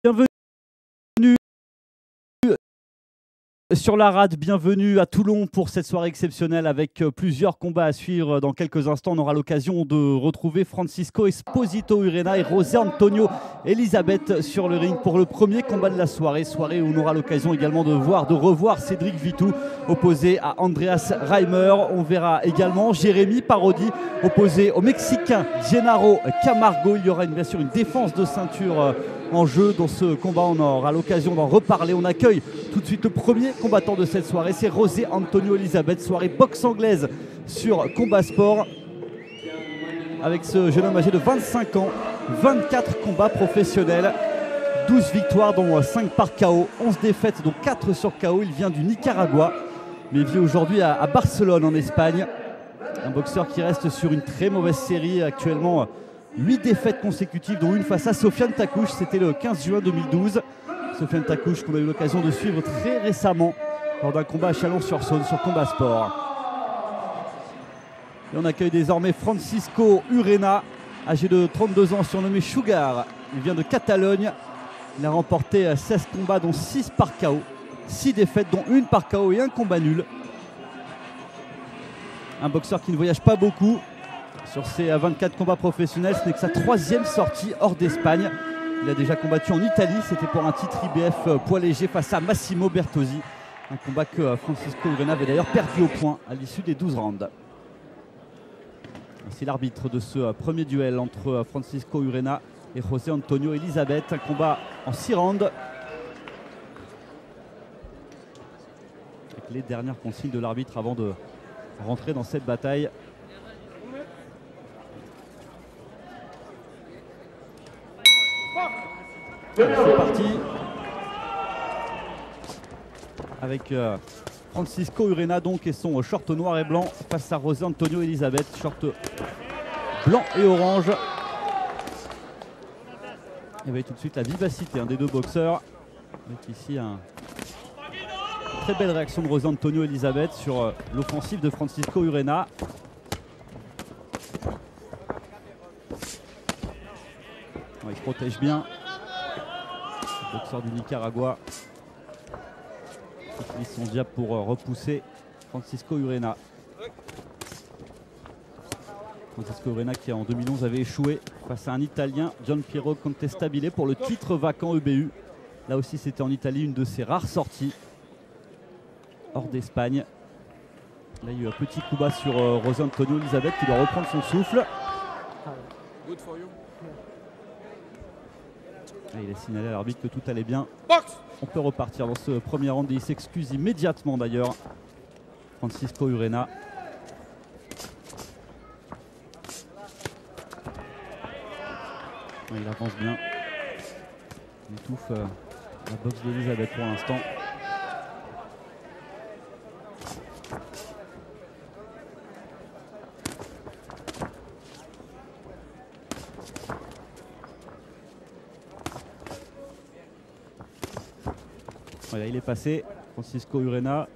Bienvenue sur la rade, bienvenue à Toulon pour cette soirée exceptionnelle avec plusieurs combats à suivre. Dans quelques instants, on aura l'occasion de retrouver Francisco Esposito Urena et José Antonio Elizabeth sur le ring pour le premier combat de la soirée. Soirée où on aura l'occasion également de revoir Cédric Vitou opposé à Andreas Reimer. On verra également Jérémy Parodi opposé au Mexicain Genaro Camargo. Il y aura bien sûr une défense de ceinture en jeu dans ce combat. On aura l'occasion d'en reparler. On accueille tout de suite le premier combattant de cette soirée, c'est José Antonio Elizabeth, soirée boxe anglaise sur Combat Sport avec ce jeune homme âgé de 25 ans, 24 combats professionnels, 12 victoires dont 5 par KO, 11 défaites dont 4 sur KO. Il vient du Nicaragua mais vit aujourd'hui à Barcelone en Espagne. Un boxeur qui reste sur une très mauvaise série actuellement, 8 défaites consécutives dont une face à Sofiane Takouch, c'était le 15 juin 2012. Sofiane Takouch qu'on a eu l'occasion de suivre très récemment lors d'un combat à Chalon-sur-Saône sur Combat Sport. Et on accueille désormais Francisco Urena, âgé de 32 ans, surnommé Sugar. Il vient de Catalogne. Il a remporté 16 combats dont 6 par KO, 6 défaites dont une par KO et un combat nul. Un boxeur qui ne voyage pas beaucoup. Sur ses 24 combats professionnels, ce n'est que sa 3e sortie hors d'Espagne. Il a déjà combattu en Italie, c'était pour un titre IBF poids léger face à Massimo Bertozzi. Un combat que Francisco Urena avait d'ailleurs perdu au point à l'issue des 12 rounds. C'est l'arbitre de ce premier duel entre Francisco Urena et José Antonio Elizabeth. Un combat en 6 rounds. Avec les dernières consignes de l'arbitre avant de rentrer dans cette bataille. C'est parti avec Francisco Urena donc et son short noir et blanc face à José Antonio Elizabeth, short blanc et orange. Et vous voyez tout de suite la vivacité des deux boxeurs. Avec ici une très belle réaction de José Antonio Elizabeth sur l'offensive de Francisco Urena. Il se protège bien. Le boxeur du Nicaragua utilise son diable pour repousser Francisco Urena. Francisco Urena qui en 2011 avait échoué face à un Italien, Gian Piero Contestabile, pour le titre vacant EBU. Là aussi c'était en Italie, une de ses rares sorties hors d'Espagne. Là il y a eu un petit coup bas sur José Antonio Elizabeth qui doit reprendre son souffle. Il a signalé à l'arbitre que tout allait bien. On peut repartir dans ce premier round et il s'excuse immédiatement d'ailleurs. Francisco Urena. Il avance bien. Il étouffe la boxe d'Elizabeth pour l'instant. Voilà, il est passé, Francisco Urena.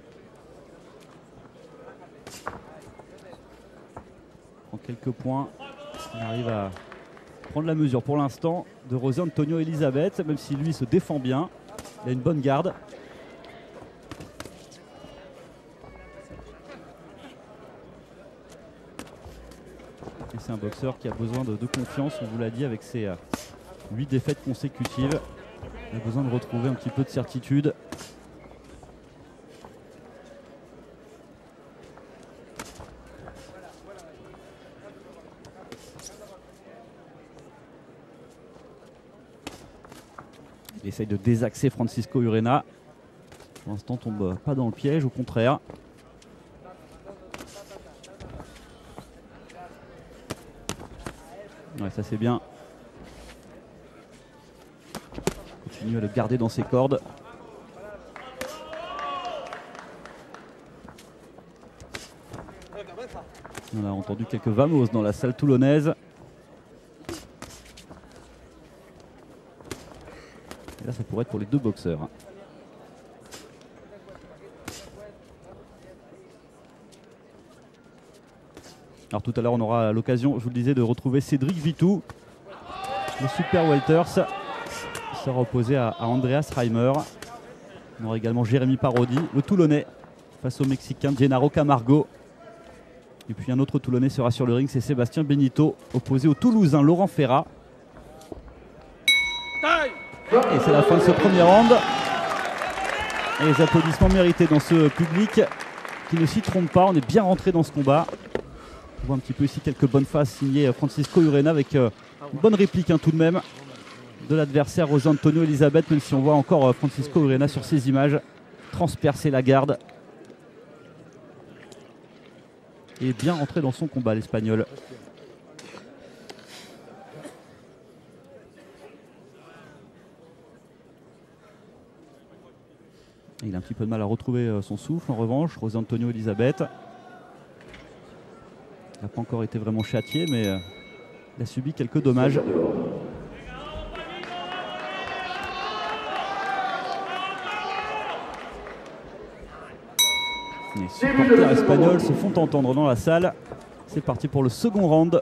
Prend quelques points. Il arrive à prendre la mesure pour l'instant de José Antonio Elizabeth, même si lui se défend bien. Il a une bonne garde. Et c'est un boxeur qui a besoin de confiance, on vous l'a dit, avec ses 8 défaites consécutives. Il a besoin de retrouver un petit peu de certitude. Il essaye de désaxer Francisco Urena. Pour l'instant, tombe pas dans le piège, au contraire. Ouais, ça c'est bien. Continue à le garder dans ses cordes. On a entendu quelques vamos dans la salle toulonnaise. Et là, ça pourrait être pour les deux boxeurs. Alors tout à l'heure, on aura l'occasion, je vous le disais, de retrouver Cédric Vitou, le Super Welters, sera opposé à Andreas Reimer. On aura également Jérémy Parodi, le Toulonnais, face au Mexicain Gennaro Camargo. Et puis un autre Toulonnais sera sur le ring, c'est Sébastien Benito, opposé au Toulousain Laurent Ferrat. Et c'est la fin de ce premier round. Et les applaudissements mérités dans ce public qui ne s'y trompe pas. On est bien rentré dans ce combat. On voit un petit peu ici quelques bonnes faces signées Francisco Urena avec une bonne réplique tout de même de l'adversaire José Antonio Elizabeth, même si on voit encore Francisco Urena sur ces images transpercer la garde. Et bien rentré dans son combat l'Espagnol. Il a un petit peu de mal à retrouver son souffle en revanche, José Antonio Elizabeth. Il n'a pas encore été vraiment châtié, mais il a subi quelques dommages. Les supporters espagnols se font entendre dans la salle. C'est parti pour le second round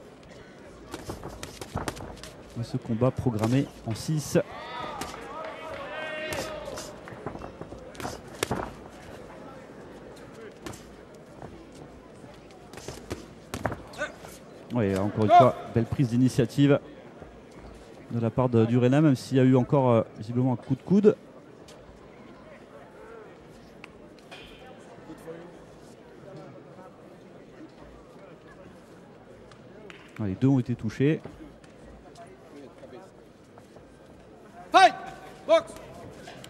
de ce combat programmé en 6. Oui, encore une fois, belle prise d'initiative de la part d'Urena, même s'il y a eu encore visiblement un coup de coude. Les deux ont été touchés.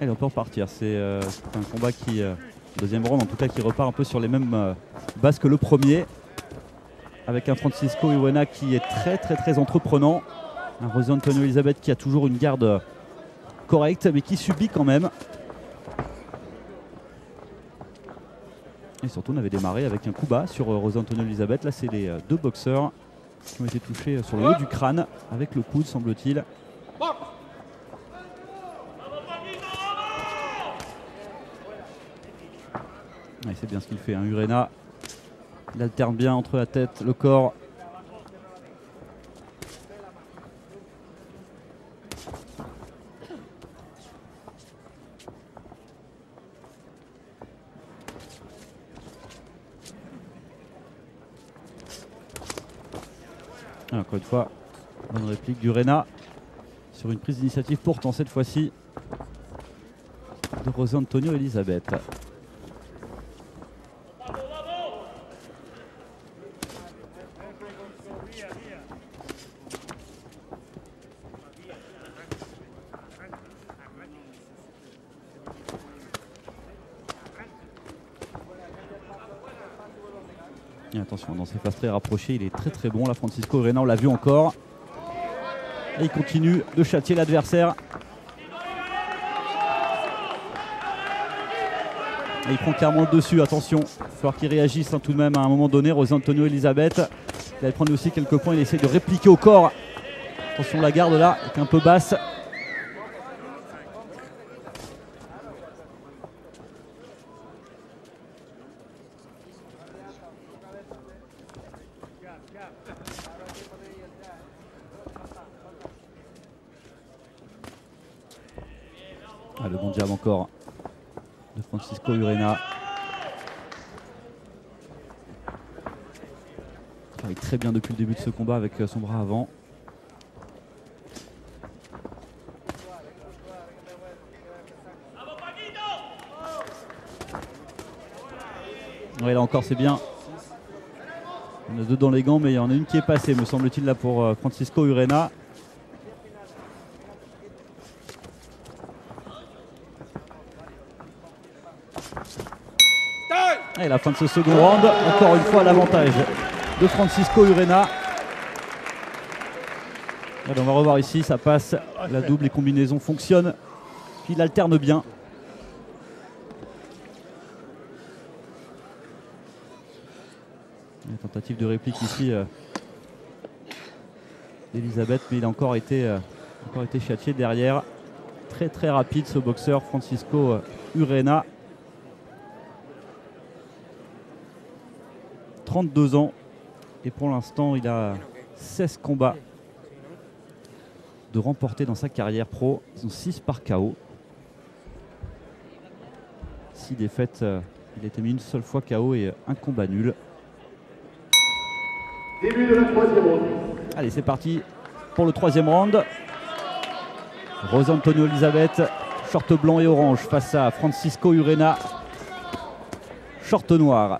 Allez, on peut repartir. C'est un combat qui, deuxième round en tout cas, qui repart un peu sur les mêmes bases que le premier. Avec un Francisco Urena qui est très entreprenant. Un José Antonio Elizabeth qui a toujours une garde correcte, mais qui subit quand même. Et surtout, on avait démarré avec un coup bas sur José Antonio Elizabeth. Là, c'est les deux boxeurs qui ont été touchés sur le haut du crâne avec le coude, semble-t-il. C'est bien ce qu'il fait, Urena. Il alterne bien entre la tête, le corps. Encore une fois, bonne réplique d'Urena sur une prise d'initiative pourtant cette fois-ci de José Antonio Elizabeth. Et attention, dans ses phases très rapprochées, il est très bon là, Francisco Urena, on l'a vu encore. Et il continue de châtier l'adversaire. Et il prend clairement le dessus, attention. Il va falloir qu'il réagisse tout de même à un moment donné. José Antonio Elizabeth, il va prendre aussi quelques points, il essaie de répliquer au corps. Attention, la garde là est un peu basse. Le bon jab encore de Francisco Urena. Il travaille très bien depuis le début de ce combat avec son bras avant. Ouais, là encore c'est bien. On a deux dans les gants, mais il y en a une qui est passée, me semble-t-il, là pour Francisco Urena. Et la fin de ce second round, encore une fois l'avantage de Francisco Urena. Allez, on va revoir ici, ça passe, la double, les combinaisons fonctionnent, puis il alterne bien. Une tentative de réplique ici d'Elizabeth, mais il a encore été châtié derrière. Très rapide ce boxeur Francisco Urena. 32 ans et pour l'instant il a 16 combats de remporter dans sa carrière pro. Ils ont 6 par KO. 6 défaites. Il a été mis une seule fois KO et un combat nul. Début de la troisième ronde. Allez, c'est parti pour le troisième round. José Antonio Elizabeth, short blanc et orange, face à Francisco Urena, short noir.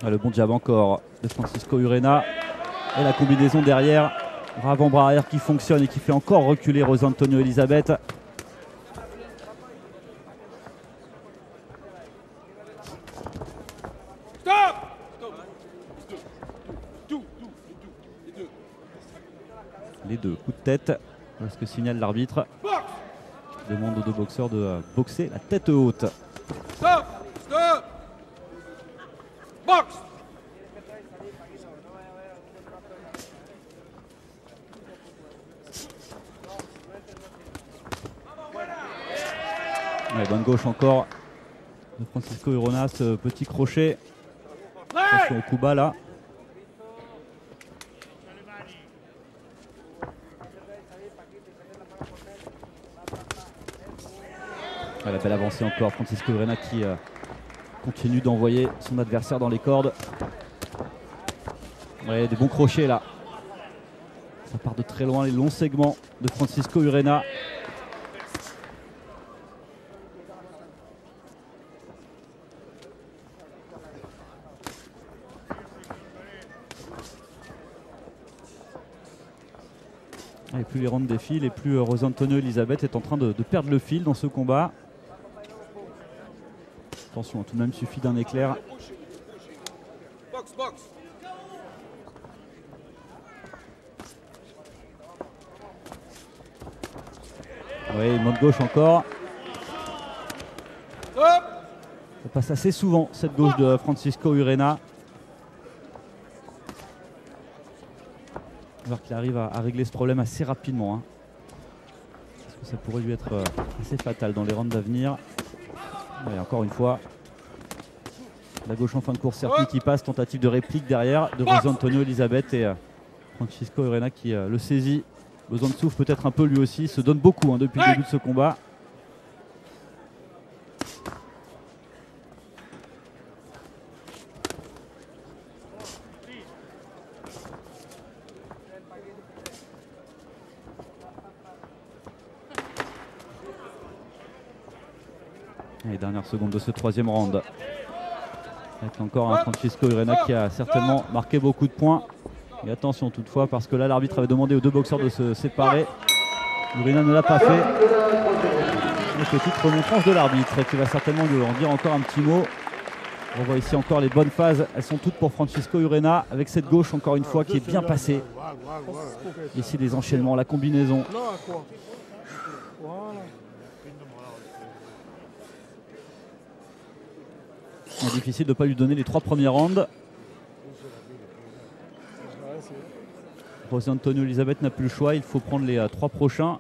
Le bon jab encore de Francisco Urena. Et la combinaison derrière. Avant-bras arrière qui fonctionne et qui fait encore reculer José Antonio Elizabeth. Les deux coups de tête. Voilà ce que signale l'arbitre. Demande aux deux boxeurs de boxer la tête haute. Stop! Stop! Box! Ouais, bonne gauche encore de Francisco Urena, ce petit crochet. Attention au coup bas là. La belle avancée encore, Francisco Urena qui continue d'envoyer son adversaire dans les cordes. Ouais, des bons crochets là. Ça part de très loin, les longs segments de Francisco Urena. Et plus les rounds défilent et plus José Antonio Elizabeth est en train de perdre le fil dans ce combat. Attention, tout de même suffit d'un éclair. Box, box. Oui, main de gauche encore. Stop! Ça passe assez souvent cette gauche de Francisco Urena. On va voir qu'il arrive à régler ce problème assez rapidement. Hein. Parce que ça pourrait lui être assez fatal dans les rounds à venir. Et encore une fois, la gauche en fin de course circuit qui passe, tentative de réplique derrière de José Antonio Elizabeth et Francisco Urena qui le saisit. Besoin de souffle peut-être un peu lui aussi, se donne beaucoup depuis le début de ce combat. Les dernières secondes de ce troisième round. Avec encore un Francisco Urena qui a certainement marqué beaucoup de points. Et attention toutefois parce que là l'arbitre avait demandé aux deux boxeurs de se séparer. Urena ne l'a pas fait. Une petite remontrance de l'arbitre qui va certainement lui en dire encore un petit mot. On voit ici encore les bonnes phases. Elles sont toutes pour Francisco Urena avec cette gauche encore une fois qui est bien passée. Ici les enchaînements, la combinaison. C'est difficile de ne pas lui donner les 3 premiers rounds. José Antonio Elizabeth n'a plus le choix, il faut prendre les 3 prochains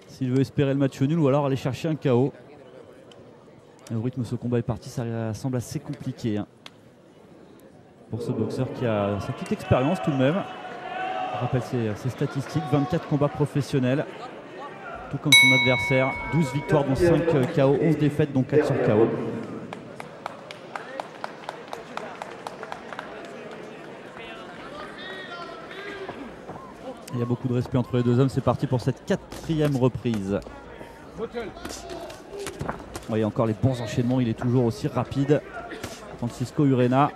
s'il veut espérer le match nul ou alors aller chercher un KO. Et au rythme où ce combat est parti, ça semble assez compliqué hein, pour ce boxeur qui a sa petite expérience tout de même. Je rappelle ses statistiques, 24 combats professionnels, tout comme son adversaire, 12 victoires dont 5 KO, 11 défaites dont 4 sur KO. Il y a beaucoup de respect entre les deux hommes. C'est parti pour cette 4e reprise. Vous voyez encore les bons enchaînements. Il est toujours aussi rapide. Francisco Urena.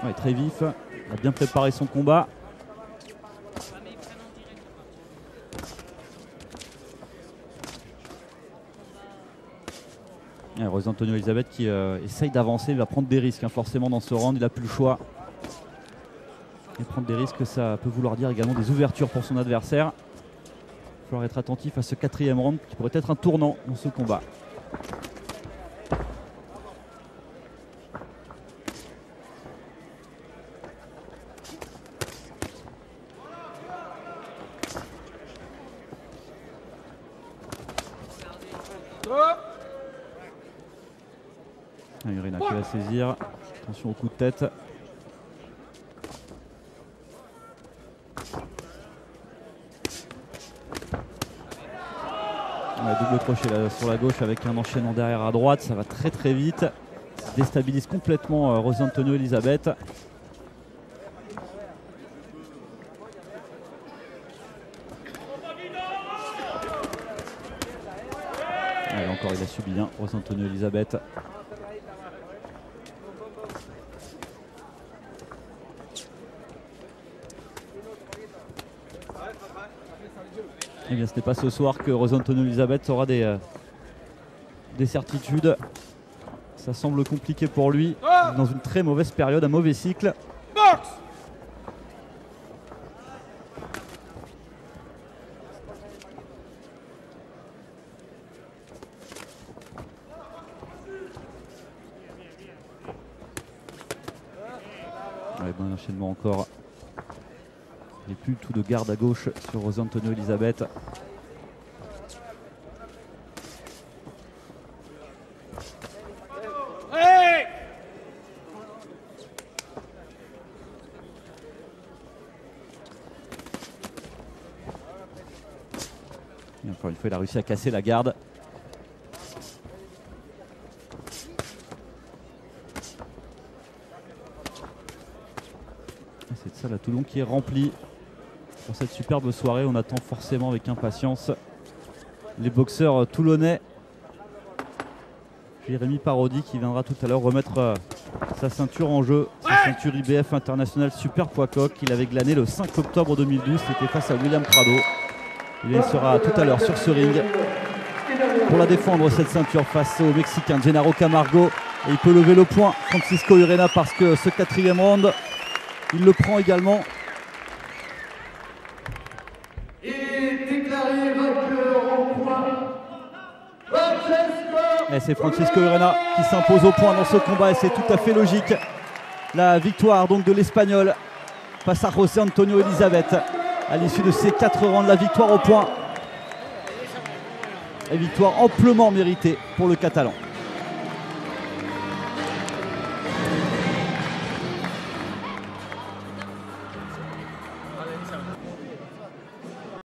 Ouais, très vif. Il a bien préparé son combat. José Antonio Elizabeth qui essaye d'avancer. Il va prendre des risques hein, forcément dans ce round. Il n'a plus le choix. Et prendre des risques, ça peut vouloir dire également des ouvertures pour son adversaire. Il va falloir être attentif à ce 4e round qui pourrait être un tournant dans ce combat. Urena qui va saisir. Attention au coup de tête. Double crochet là, sur la gauche avec un enchaînement derrière à droite. Ça va très très vite. Ça déstabilise complètement José Antonio Elizabeth. Allez, encore il a subi bien José Antonio Elizabeth. Eh bien, ce n'est pas ce soir que José Antonio Elizabeth aura des certitudes. Ça semble compliqué pour lui. Dans une très mauvaise période, un mauvais cycle. Box! Ouais, bon enchaînement encore. Il n'y a plus du tout de garde à gauche sur José Antonio Elizabeth. Et encore une fois, il a réussi à casser la garde. C'est de ça la Toulon qui est remplie. Pour cette superbe soirée, on attend forcément avec impatience les boxeurs toulonnais. Jérémy Parodi qui viendra tout à l'heure remettre sa ceinture en jeu, sa ceinture IBF International Super Poids Coq qu'il avait glané le 5 octobre 2012. C'était face à William Prado. Il sera tout à l'heure sur ce ring pour la défendre, cette ceinture, face au Mexicain Genaro Camargo. Et il peut lever le point, Francisco Urena, parce que ce quatrième round, il le prend également. Et c'est Francisco Urena qui s'impose au point dans ce combat et c'est tout à fait logique. La victoire donc de l'Espagnol face à José Antonio Elizabeth à l'issue de ces 4 rounds, la victoire au point. Et victoire amplement méritée pour le Catalan.